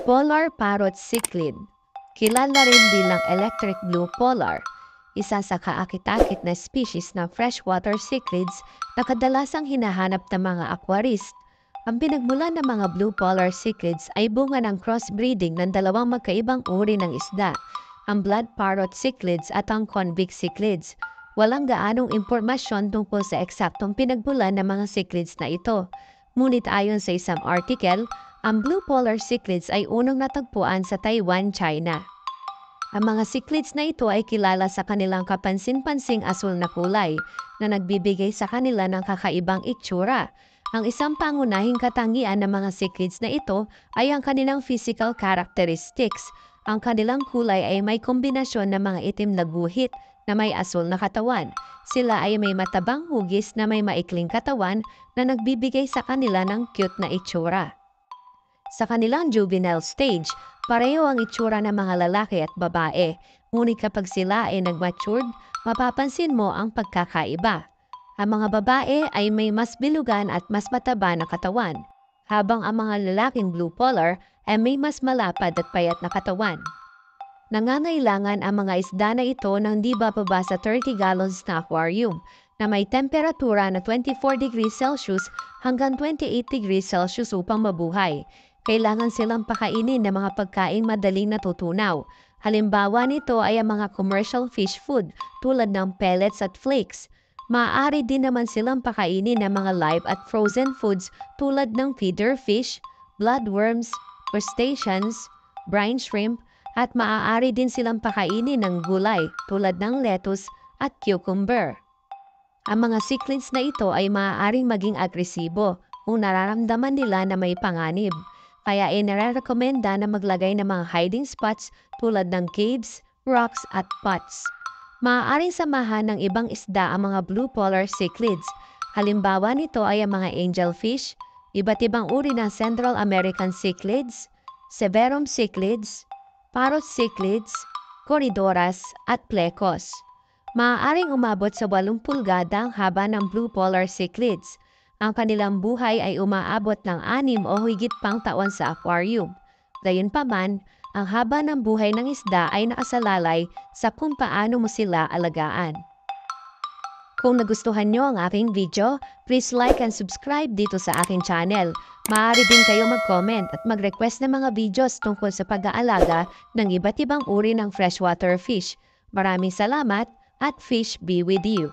Polar Parrot Cichlid, kilala rin bilang electric blue polar, isa sa kaakit-akit na species ng freshwater cichlids na kadalasang hinahanap ng mga aquarist. Ang pinagmulan ng mga blue polar cichlids ay bunga ng crossbreeding ng dalawang magkaibang uri ng isda, ang blood parrot cichlids at ang convict cichlids. Walang gaanong impormasyon tungkol sa eksaktong pinagmulan ng mga cichlids na ito. Ngunit ayon sa isang article, ang blue polar cichlids ay unang natagpuan sa Taiwan, China. Ang mga cichlids na ito ay kilala sa kanilang kapansin-pansing asul na kulay na nagbibigay sa kanila ng kakaibang itsura. Ang isang pangunahing katangian ng mga cichlids na ito ay ang kanilang physical characteristics. Ang kanilang kulay ay may kombinasyon ng mga itim na guhit na may asul na katawan. Sila ay may matabang hugis na may maikling katawan na nagbibigay sa kanila ng cute na itsura. Sa kanilang juvenile stage, pareho ang itsura ng mga lalaki at babae, ngunit kapag sila ay nag-matured, mapapansin mo ang pagkakaiba. Ang mga babae ay may mas bilugan at mas mataba na katawan, habang ang mga lalaking blue polar ay may mas malapad at payat na katawan. Nangangailangan ang mga isda na ito ng di bababa sa 30 gallons na aquarium na may temperatura na 24 degrees Celsius hanggang 28 degrees Celsius upang mabuhay. Kailangan silang pakainin ng mga pagkaing madaling natutunaw. Halimbawa nito ay ang mga commercial fish food tulad ng pellets at flakes. Maaari din naman silang pakainin ng mga live at frozen foods tulad ng feeder fish, bloodworms, crustaceans, brine shrimp, at maaari din silang pakainin ng gulay tulad ng lettuce at cucumber. Ang mga cichlids na ito ay maaaring maging agresibo kung nararamdaman nila na may panganib. Kaya inirekomenda na maglagay ng mga hiding spots tulad ng caves, rocks at pots. Maaaring samahan ng ibang isda ang mga blue polar cichlids. Halimbawa nito ay ang mga angelfish, iba't ibang uri ng Central American cichlids, severum cichlids, parrot cichlids, corridoras at plecos. Maaaring umabot sa 8 pulgada ang haba ng blue polar cichlids. Ang kanilang buhay ay umaabot ng 6 o higit pang taon sa aquarium. Gayunpaman, ang haba ng buhay ng isda ay nakasalalay sa kung paano mo sila alagaan. Kung nagustuhan nyo ang aking video, please like and subscribe dito sa aking channel. Maaari din kayo mag-comment at mag-request ng mga videos tungkol sa pag-aalaga ng iba't ibang uri ng freshwater fish. Maraming salamat at fish be with you!